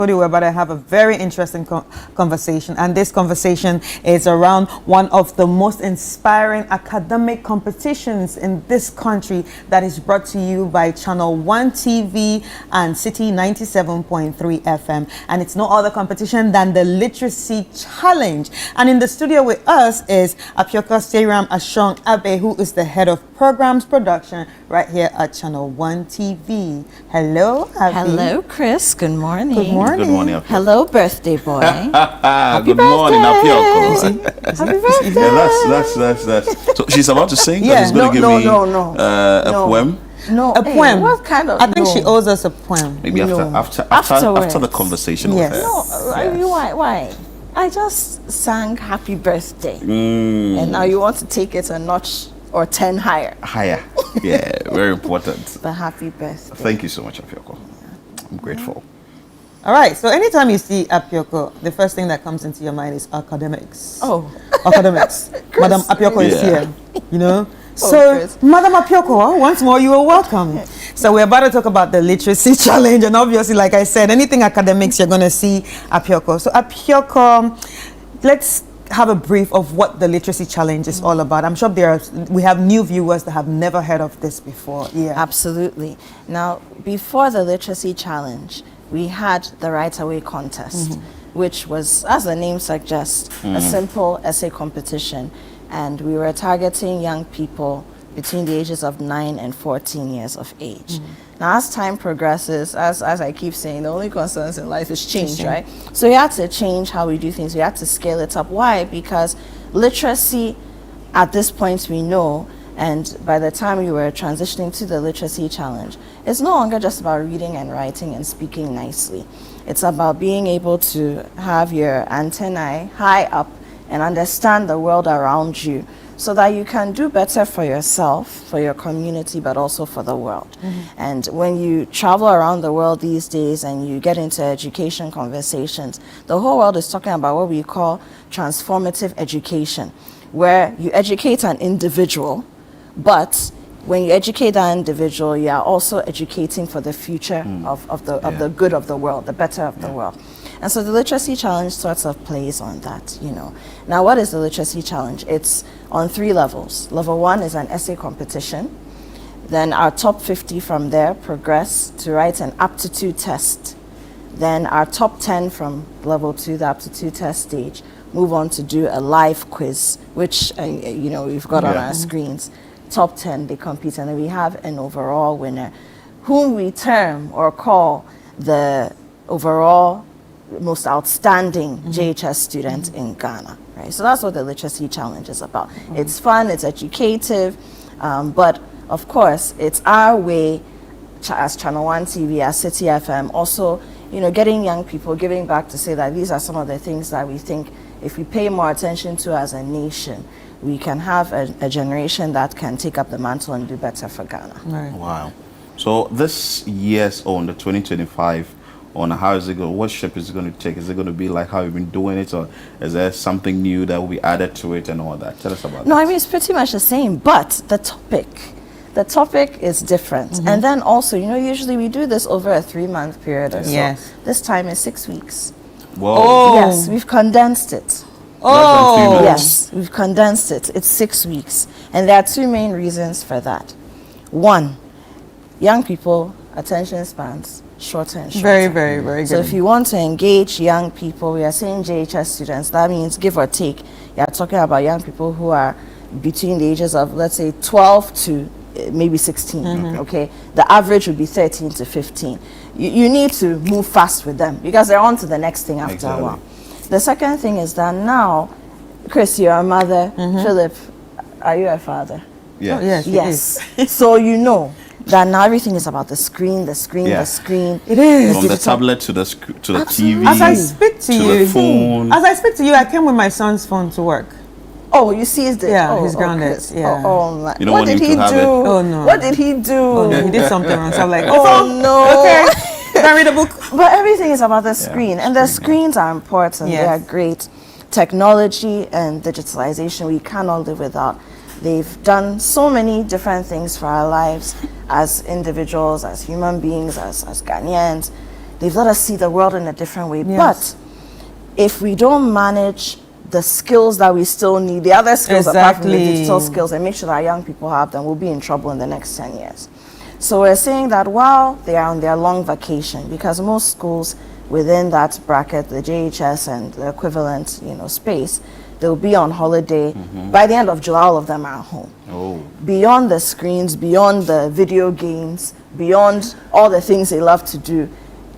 We're about to have a very interesting conversation, and this conversation is around one of the most inspiring academic competitions in this country that is brought to you by ChannelOne TV and Citi 97.3 FM, and it's no other competition than the Literacy Challenge. And in the studio with us is Apioko Seiram Ashong Abe, who is the head of programs production right here at ChannelOne TV. Hello, Abby. Hello, Chris. Good morning. Good morning. Good morning, Apioko. Hello, birthday boy. Good morning, Apioko. Happy birthday. Yeah, that's. So she's about to sing. Yeah. She's going to give me a poem. No, A poem. What kind of? I think she owes us a poem. Maybe after the conversation Yes. with her. No, why? I just sang Happy Birthday, and now you want to take it a notch or 10 higher. Higher. Yeah, very important. But happy birthday. Thank you so much, Apioko. I'm grateful. All right, so anytime you see Apioko, the first thing that comes into your mind is academics. Oh. Academics. Madam Apioko is here, you know? So, Chris. Madam Apioko, once more you are welcome. So we're about to talk about the Literacy Challenge, and obviously, like I said, anything academics, you're going to see Apioko. So Apioko, let's have a brief of what the Literacy Challenge is all about. I'm sure we have new viewers that have never heard of this before. Yeah, Absolutely. Now, before the Literacy Challenge, we had the Right Away contest, which was, as the name suggests, a simple essay competition. And we were targeting young people between the ages of 9 and 14 years of age. Now, as time progresses, as I keep saying, the only constants in life is change, right? So we had to change how we do things. We had to scale it up. Why? Because literacy, at this point, we know, and by the time we were transitioning to the Literacy Challenge, it's no longer just about reading and writing and speaking nicely. It's about being able to have your antennae high up and understand the world around you so that you can do better for yourself, for your community, but also for the world. And when you travel around the world these days and you get into education conversations, the whole world is talking about what we call transformative education, where you educate an individual, but when you educate that individual, you are also educating for the future of the good of the world, the better of the world. And so the Literacy Challenge sort of plays on that, you know. Now, what is the Literacy Challenge? It's on 3 levels. Level 1 is an essay competition. Then our top 50 from there progress to write an aptitude test. Then our top 10 from level 2, the aptitude test stage, move on to do a live quiz, which, you know, we've got on our screens. Top 10, they compete, and then we have an overall winner, whom we term or call the overall most outstanding JHS student in Ghana, right? So that's what the Literacy Challenge is about. It's fun, it's educative, but of course, it's our way as ChannelOne TV, as Citi FM, also, you know, getting young people, giving back to say that these are some of the things that we think if we pay more attention to as a nation, we can have a generation that can take up the mantle and do better for Ghana. Right. Wow. So this year's on the 2025, on how is it going? What shape is it going to take? Is it going to be like how you've been doing it, or is there something new that will be added to it and all that? Tell us about that. No, I mean, it's pretty much the same, but the topic is different. And then also, you know, usually we do this over a 3-month period or so. Yes. This time is 6 weeks. Whoa. Oh. Yes, we've condensed it. Oh, Yes, we've condensed it. It's 6 weeks. And there are 2 main reasons for that. 1, young people, attention spans, shorter and shorter. very, very, very good. So if you want to engage young people, we are saying JHS students, that means give or take, you're talking about young people who are between the ages of, let's say, 12 to maybe 16, okay? The average would be 13 to 15. You need to move fast with them because they're on to the next thing after a while. The second thing is that now, Chris, you're a mother. Philip, are you a father? Yes. Oh, yes. Yes. So you know that now everything is about the screen. Yeah. The screen. It is. From the tablet to the TV, As I speak to you, the phone. as I speak to you, I came with my son's phone to work. Oh, you seized it. Yeah, oh, he's grounded. Chris. Yeah. Oh, my. You don't What want did him he to have do? it. Oh, no. What did he do? Oh no, he did something wrong. So I'm like, Oh, no. okay, can I read a book? But everything is about the screen, and the screens are important. Yes. They are great. Technology and digitalization, we cannot live without. They've done so many different things for our lives as individuals, as human beings, as Ghanaians. They've let us see the world in a different way. Yes. But if we don't manage the skills that we still need, the other skills apart from the Exactly. digital skills, and make sure that our young people have them, we'll be in trouble in the next 10 years. So we're saying that while they are on their long vacation, because most schools within that bracket, the JHS and the equivalent, space, they'll be on holiday. By the end of July, all of them are home. Oh. Beyond the screens, beyond the video games, beyond all the things they love to do,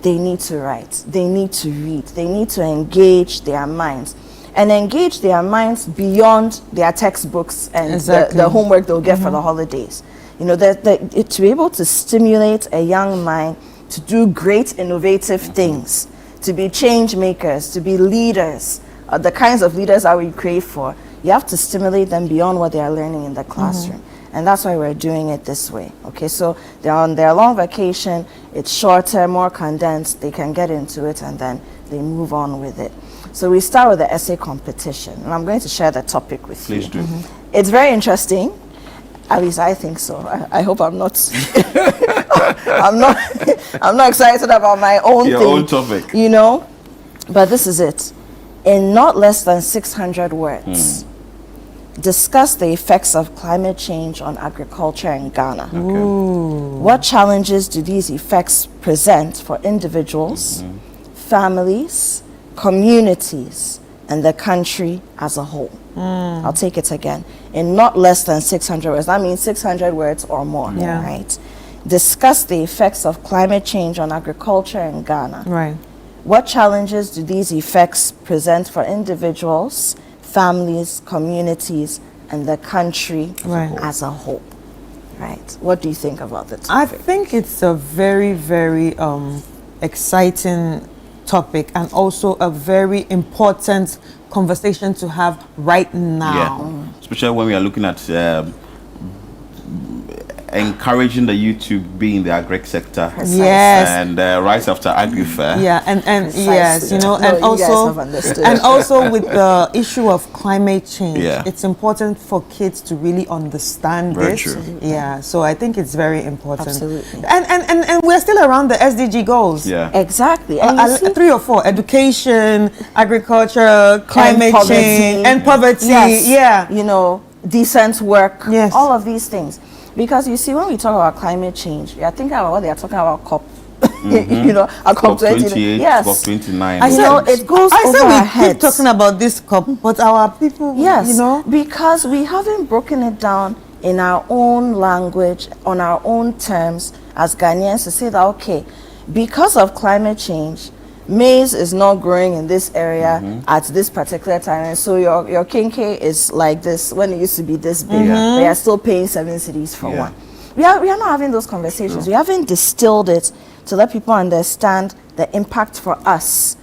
they need to write, they need to read, they need to engage their minds. And engage their minds beyond their textbooks and Exactly. the homework they'll get for the holidays. To be able to stimulate a young mind to do great innovative things, to be change makers, to be leaders, the kinds of leaders that we crave for, you have to stimulate them beyond what they are learning in the classroom. And that's why we're doing it this way. Okay, so they're on their long vacation, it's shorter, more condensed, they can get into it and then they move on with it. So we start with the essay competition, and I'm going to share the topic with you. Please do. It's very interesting. At least I think so. I hope I'm not. I'm not excited about my own Your thing. own topic. But this is it. In not less than 600 words, discuss the effects of climate change on agriculture in Ghana. Okay. What challenges do these effects present for individuals, families, communities, and the country as a whole? I'll take it again. In not less than 600 words. That means 600 words or more, Yeah. right? Discuss the effects of climate change on agriculture in Ghana. Right. What challenges do these effects present for individuals, families, communities, and the country Right. as a whole? Right. What do you think about the I topic? think it's a very, very exciting topic and also a very important conversation to have right now. Yeah. Especially when we are looking at encouraging the youth to be in the agri sector. Precisely. Yes. And right after agri-fair. Yeah, and yes, Precisely. no, You guys also have understood. and also with the issue of climate change, Yeah. it's important for kids to really understand Very this. true. Yeah, so I think it's very important. Absolutely. And we're still around the SDG goals. Yeah. Exactly. And you see, 3 or 4: education, agriculture, climate poverty. change, and poverty. yes, Yeah. decent work, Yes. all of these things. Because you see, when we talk about climate change, you're thinking about what they are talking about, COP. A COP 28, yes. COP 29. I said- it goes I over said our we keep heads. talking about this cup, but our people, Yes, because we haven't broken it down in our own language, on our own terms, as Ghanaians, to say that, okay, because of climate change, maize is not growing in this area at this particular time, and so your kinke is like this when it used to be this big. They are still paying 7 cities for Yeah. one. We are not having those conversations. We haven't distilled it to let people understand the impact for us,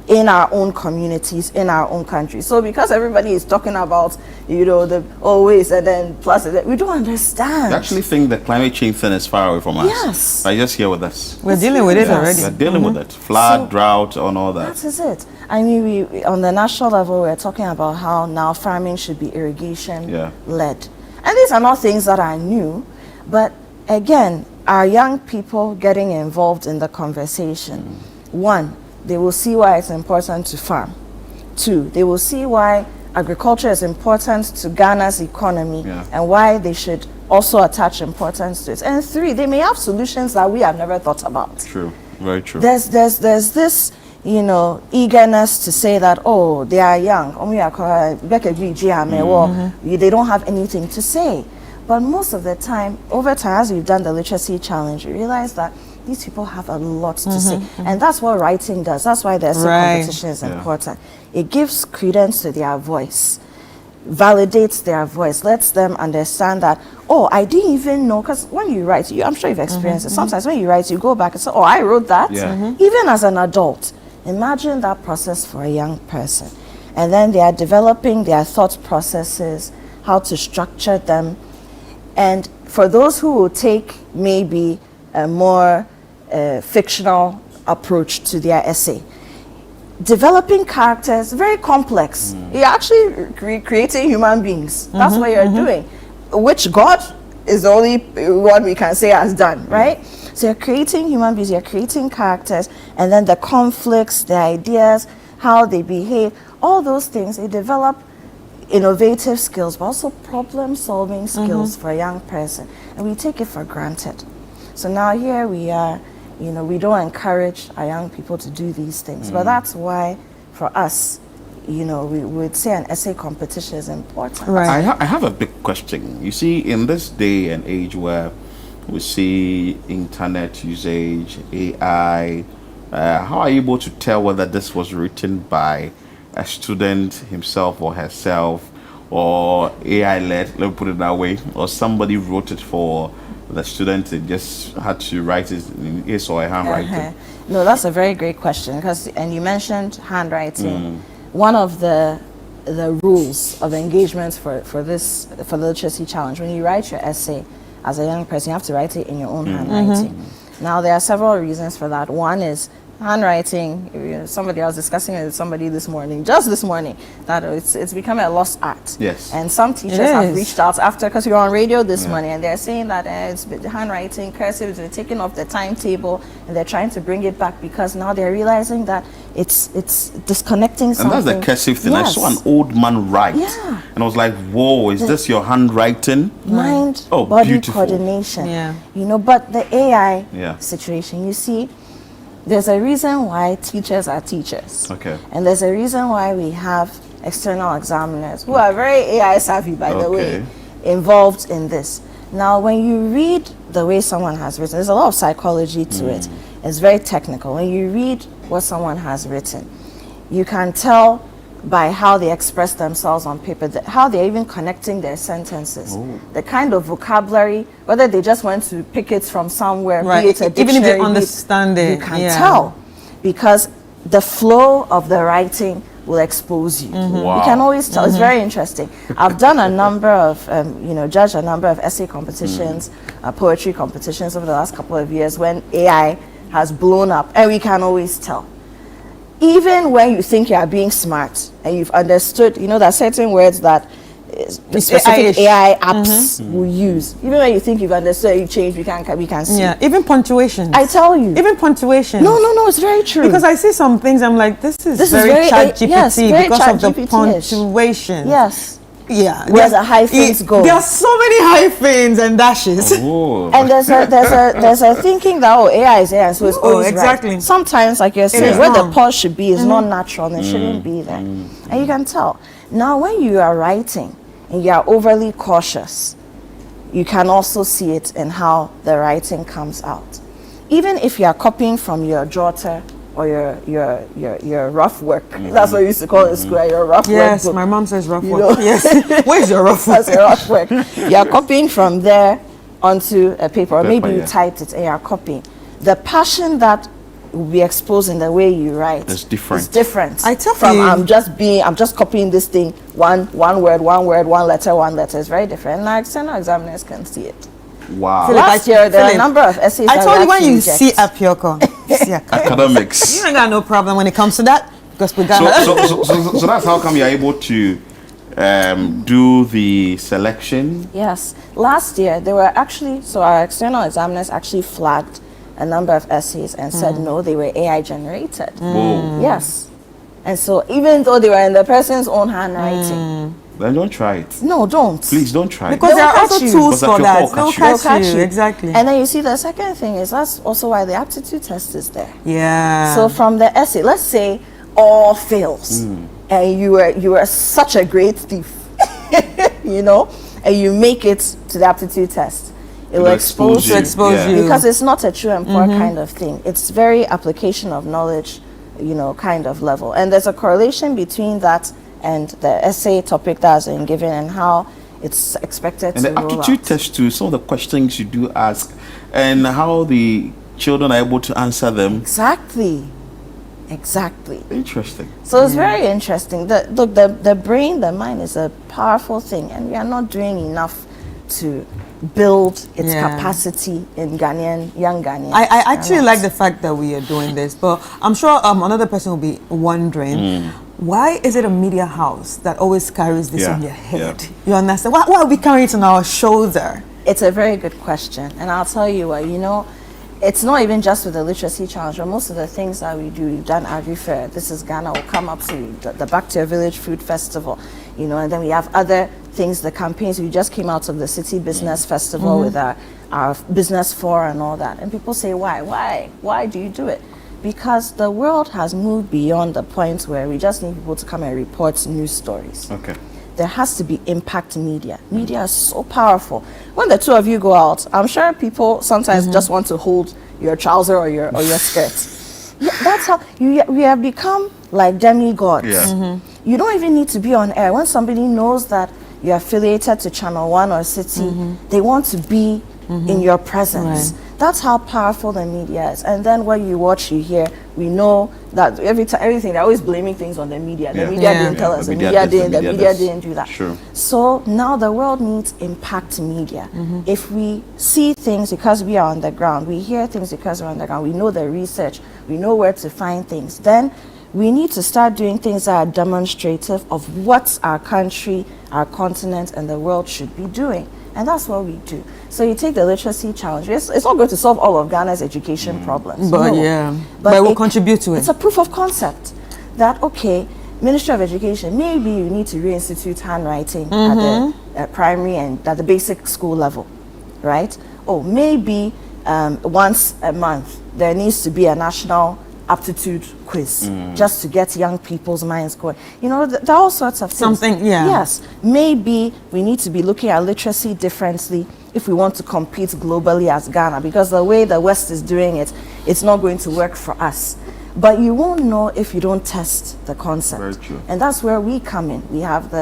in our own communities, in our own country. So because everybody is talking about, the always and then plus, we don't understand. I actually think the climate change thing is far away from us. Yes. But just here with us. We're dealing with it Yes. already. We're dealing with it. Flood, So- drought, and all that. That is it. I mean, we on the national level, we're talking about how now farming should be irrigation Yeah. led. And these are not things that are new, but again, our young people getting involved in the conversation. One, they will see why it's important to farm. Two, they will see why agriculture is important to Ghana's economy Yeah. and why they should also attach importance to it. And three, they may have solutions that we have never thought about. True. Very true. There's this eagerness to say that, oh, they are young, they don't have anything to say. But most of the time, over time, as we've done the literacy challenge, we realize that these people have a lot to say. And that's what writing does. That's why the essay Right. competition is Yeah. important. It gives credence to their voice, validates their voice, lets them understand that, oh, I didn't even know, because when you write, I'm sure you've experienced it. Sometimes when you write, you go back and say, oh, I wrote that. Yeah. Even as an adult, imagine that process for a young person. And then they are developing their thought processes, how to structure them. And for those who will take maybe a more fictional approach to their essay, developing characters, very complex. You're actually creating human beings. That's what you're doing, which God is the only one we can say has done, right? So you're creating human beings, you're creating characters, and then the conflicts, the ideas, how they behave, all those things, they develop innovative skills, but also problem-solving skills for a young person. And we take it for granted. So now here we are, you know, we don't encourage our young people to do these things. But that's why, for us, you know, we would say an essay competition is important. Right. I have a big question. You see, in this day and age where we see internet usage, AI, how are you able to tell whether this was written by a student himself or herself, or AI-led, let me put it that way, or somebody wrote it for the student and just had to write it in his or her handwriting? No, that's a very great question, because, and you mentioned handwriting. One of the rules of engagement for the literacy challenge, when you write your essay as a young person, you have to write it in your own handwriting. Now, there are several reasons for that. One is handwriting. You know, somebody, I was discussing it with somebody this morning, just this morning, that it's become a lost art. Yes. And some teachers have reached out after, because we were on radio this morning, and they're saying that it's handwriting, cursive, has been taken off the timetable, and they're trying to bring it back because now they're realizing that it's disconnecting something. And that's the cursive thing. Yes. I saw an old man write, Yeah. and I was like, whoa, is this your handwriting? Mind-body beautiful. coordination. Yeah. You know, but the AI Yeah. situation, you see, there's a reason why teachers are teachers. Okay. And there's a reason why we have external examiners who are very AI savvy, by the way, involved in this. Now, when you read the way someone has written, there's a lot of psychology to it. It's very technical. When you read what someone has written, you can tell by how they express themselves on paper, how they're even connecting their sentences, the kind of vocabulary, whether they just went to pick it from somewhere, be it a dictionary, even if they understand it, you can tell, because the flow of the writing will expose you. Wow. You can always tell. It's very interesting. I've done a number of, judged a number of essay competitions, poetry competitions over the last couple of years when AI has blown up, and we can always tell. Even when you think you are being smart and you've understood, you know, there are certain words that specific AI apps will use. Even when you think you've understood, you change, we can see. Yeah, even punctuation. I tell you. Even punctuation. No, it's very true. Because I see some things, I'm like, this is very ChatGPT, yes, very because of the ChatGPT-ish. punctuation. Yes. Yeah. Where the hyphens go. There are so many hyphens and dashes. And there's a thinking that AI is AI, so it's always exactly. right. Sometimes, like you're saying, where the pause should be is not natural and it shouldn't be there. And you can tell. Now, when you are writing and you are overly cautious, you can also see it in how the writing comes out. Even if you are copying from your jotter or your rough work, that's what we used to call it in school, your rough work. Yes, book. my mom says rough You work. know? Yes. Where's your rough work? That's your rough work. You are copying from there onto a paper, or maybe you typed it and you are copying. The passion that will be exposed in the way you write It's different. It's different. I tell from you, I'm just copying this thing, one word, one letter. It's very different. And our external examiners can see it. Wow. Last year, there were a number of essays I that told we you, when had to you reject. see Apioko, you see Academics. you ain't got no problem when it comes to that, because we got So that's how come you're able to do the selection? Yes. Last year, there were actually, so our external examiners actually flagged a number of essays and said no, they were AI generated. Whoa. Yes. And so even though they were in the person's own handwriting, Then don't try it. no, don't. Please don't try it. because They'll there are catch also you. tools Because for that that. will They'll catch catch They'll you. Exactly. And then you see the second thing is that's also why the aptitude test is there. Yeah. So from the essay, let's say all fails, and you were such a great thief, you know, and you make it to the aptitude test. It will expose you. you. Because it's not a true and poor kind of thing. It's very application of knowledge, you know, kind of level. And there's a correlation between that and the essay topic that has been given and how it's expected And to the roll aptitude out. test too, some of the questions you do ask and how the children are able to answer them. Exactly. Interesting. So it's very interesting. The brain, the mind is a powerful thing, and we are not doing enough to build its capacity in young Ghanaians. I actually like the fact that we are doing this, but I'm sure another person will be wondering, why is it a media house that always carries this on their head? You understand? Why are we carrying it on our shoulder? It's a very good question, and I'll tell you what, you know, it's not even just with the literacy challenge, but most of the things that we do, we've done agri-fair. This is Ghana, will come up to the Back to Your Village Food Festival, you know, and then we have other things, the campaigns. We just came out of the City Business Festival with our business forum and all that. And people say, why do you do it? Because the world has moved beyond the point where we just need people to come and report news stories. Okay. There has to be impact media. Media is so powerful. When the two of you go out, I'm sure people sometimes just want to hold your trouser or your skirt. Yeah, that's how we have become like demigods. Yeah. You don't even need to be on air. When somebody knows that you're affiliated to ChannelOne or Citi, they want to be in your presence. Right. That's how powerful the media is. And then what you watch, you hear, we know that everything, they're always blaming things on the media. The media didn't tell us, the media didn't do that. Sure. So now the world needs impact media. If we see things because we are on the ground, we hear things because we're on the ground, we know the research, we know where to find things, then we need to start doing things that are demonstrative of what our country, our continent, and the world should be doing. And that's what we do. So you take the literacy challenge. It's not going to solve all of Ghana's education problems. But no. but it will contribute to it. It's a proof of concept that, okay, Ministry of Education, maybe you need to reinstitute handwriting at the primary and at the basic school level, right? Or maybe once a month there needs to be a national aptitude quiz just to get young people's minds going. You know, there are all sorts of things. Something, yeah. Yes, maybe we need to be looking at literacy differently if we want to compete globally as Ghana, because the way the West is doing it, it's not going to work for us. But you won't know if you don't test the concept. Very true. And that's where we come in. We have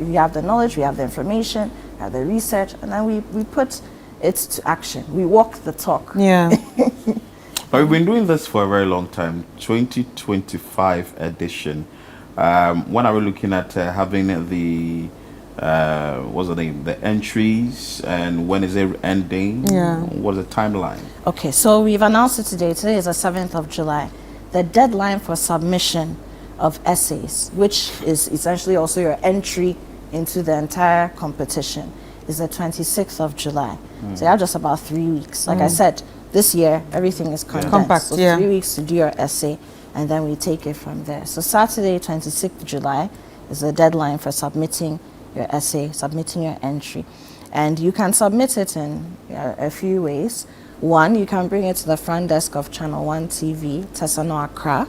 we have the knowledge, we have the information, we have the research, and then we put it to action. We walk the talk. Yeah. But we've been doing this for a very long time. 2025 edition. When are we looking at having the what's the name? The entries, and when is it ending? Yeah. What's the timeline? Okay, so we've announced it today. Today is the 7th of July. The deadline for submission of essays, which is essentially also your entry into the entire competition, is the 26th of July. So you have just about 3 weeks. Like I said, this year, everything is condensed. Compact, so yeah. 3 weeks to do your essay, and then we take it from there. So Saturday, 26th July, is the deadline for submitting your essay, submitting your entry. And you can submit it in a few ways. One, you can bring it to the front desk of ChannelOne TV, Tesano Accra.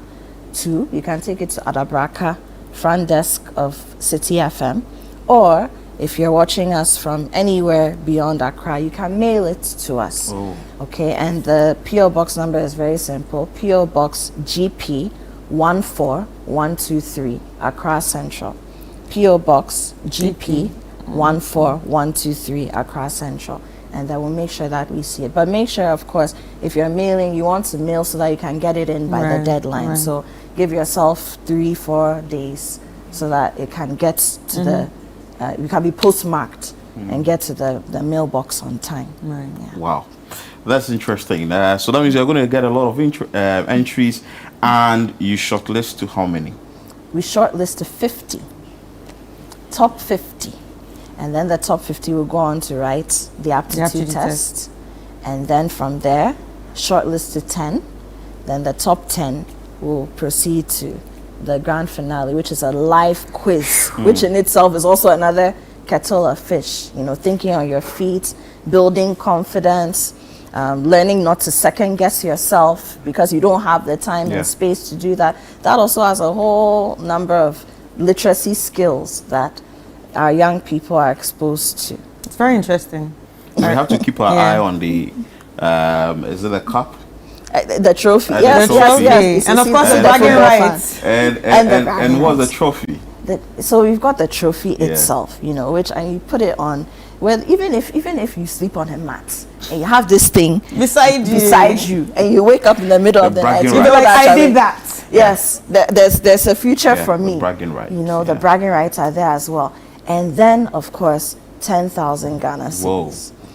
Two, you can take it to Adabraka, front desk of Citi FM. Or, if you're watching us from anywhere beyond Accra, you can mail it to us. Oh. Okay, and the PO Box number is very simple. PO Box GP 14123, Accra Central. PO Box GP 14123, Accra Central. And then we'll make sure that we see it. But make sure, of course, if you're mailing, you want to mail so that you can get it in by the deadline. Right. So give yourself 3-4 days so that it can get to the you can be postmarked and get to the mailbox on time. Right. Yeah. Wow, that's interesting. So that means you're going to get a lot of entries, and you shortlist to how many? We shortlist to 50, top 50, and then the top 50 will go on to write the aptitude test, and then from there, shortlist to 10, then the top 10 will proceed to the grand finale, which is a live quiz, which in itself is also another kettle of fish. You know, thinking on your feet, building confidence, learning not to second guess yourself because you don't have the time and space to do that. That also has a whole number of literacy skills that our young people are exposed to. It's very interesting. We have to keep our eye on the is it a cup? The trophy, The yes, trophy. yes. And of course, the the bragging football rights. fan. And what's the trophy? So we've got the trophy itself, you know, which, and you put it on. Well, even if you sleep on a mat and you have this thing Beside you, and you wake up in the middle of the night, bragging you'll be like, I did that. Yes, there's a future for the me. bragging rights, You know, the bragging rights are there as well. And then, of course, 10,000 Ghana cedis. Whoa.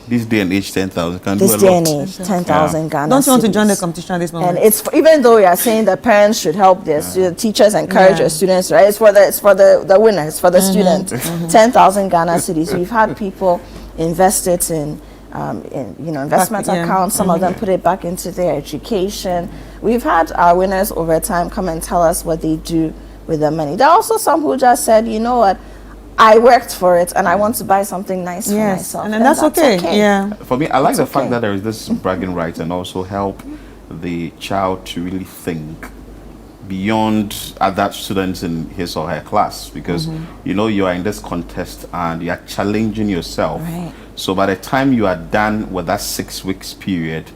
This day and age, 10,000 can This do a day lot. and age, 10,000 Ghana Don't you want to cedis. join the competition at this moment? And it's even though we are saying that parents should help their teachers encourage their students, right? It's for the winners, for the students. 10,000 Ghana cedis. We've had people invest it in in investment Back- yeah. accounts. Some of them put it back into their education. We've had our winners over time come and tell us what they do with the money. There are also some who just said, you know what, I worked for it and I want to buy something nice for myself. And that's okay. Yeah. For me, I like the fact okay. that there is this bragging rights and also help the child to really think beyond other students in his or her class, because you are in this contest and you are challenging yourself. Right. So by the time you are done with that 6 weeks period,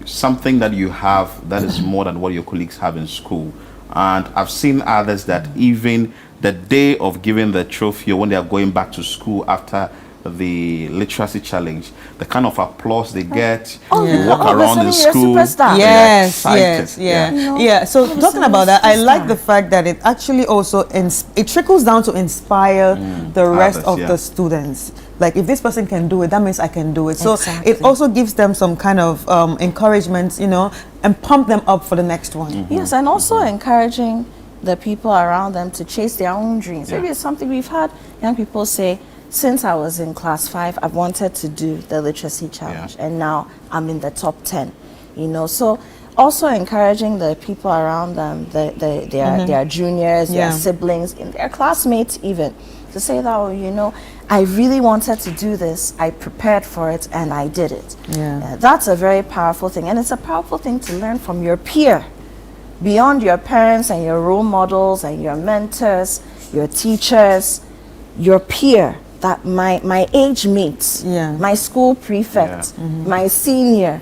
something that you have that is more than what your colleagues have in school. And I've seen others that even the day of giving the trophy, or when they are going back to school after the literacy challenge, the kind of applause they get, you walk around the school. Yes, excited. yeah. So talking about that, I like the fact that it actually also it trickles down to inspire the rest Others, of yeah. the students. Like, if this person can do it, that means I can do it. So Exactly. it also gives them some kind of encouragement, and pump them up for the next one. Yes, and also encouraging the people around them to chase their own dreams. Maybe it's something we've had young people say, since I was in class 5, I've wanted to do the literacy challenge, and now I'm in the top 10. So also encouraging the people around them, their juniors, their siblings, and their classmates even, to say that, I really wanted to do this, I prepared for it, and I did it. That's a very powerful thing, and it's a powerful thing to learn from your peer, beyond your parents and your role models and your mentors, your teachers, your peer. That my age mates, my school prefect, my senior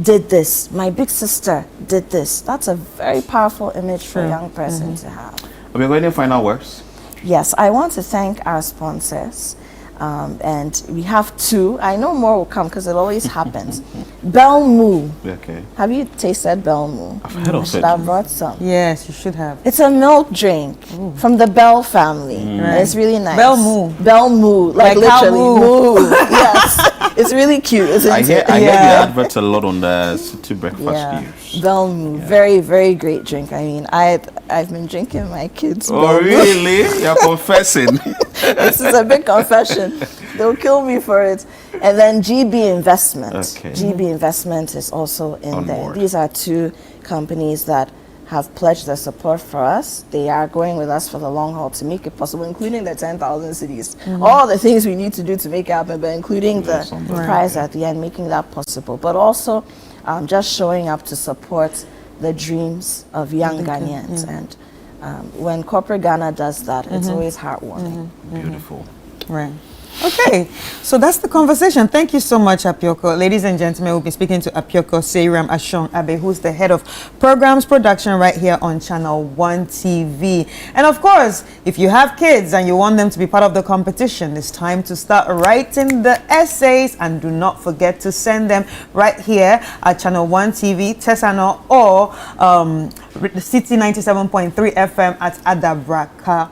did this, my big sister did this. That's a very powerful image for a young person to have. Are we going to final words? Yes, I want to thank our sponsors. And we have 2. I know more will come because it always happens. Belmu. Okay. Have you tasted Belmu? I've heard of I should it. have brought some. Yes, you should have. It's a milk drink from the Bell family. And it's really nice. Belmu. Belmu, like cow literally moo. moo. Yes, it's really cute, isn't I hear it? the adverts a lot on the Citi breakfast news. Belmu, very, very great drink. I mean, I've been drinking my kids' Oh, Belmu. really? You're confessing? This is a big confession. They'll kill me for it. And then GB Investment. Okay. GB Investment is also in On there. board. These are 2 companies that have pledged their support for us. They are going with us for the long haul to make it possible, including the 10,000 cities. All the things we need to do to make it happen, but including the prize at the end, making that possible. But also just showing up to support the dreams of young Ghanaians. And when corporate Ghana does that, it's always heartwarming. Beautiful. Right. Okay, so that's the conversation. Thank you so much, Apioko. Ladies and gentlemen, we'll be speaking to Apioko Seiram Ashong Abe, who's the head of programs production right here on Channel One TV. And of course, if you have kids and you want them to be part of the competition, it's time to start writing the essays, and do not forget to send them right here at Channel One TV, Tesano, or Citi 97.3 FM at Adabraka.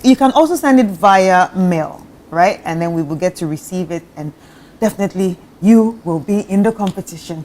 You can also send it via mail, right? And then we will get to receive it, and definitely you will be in the competition.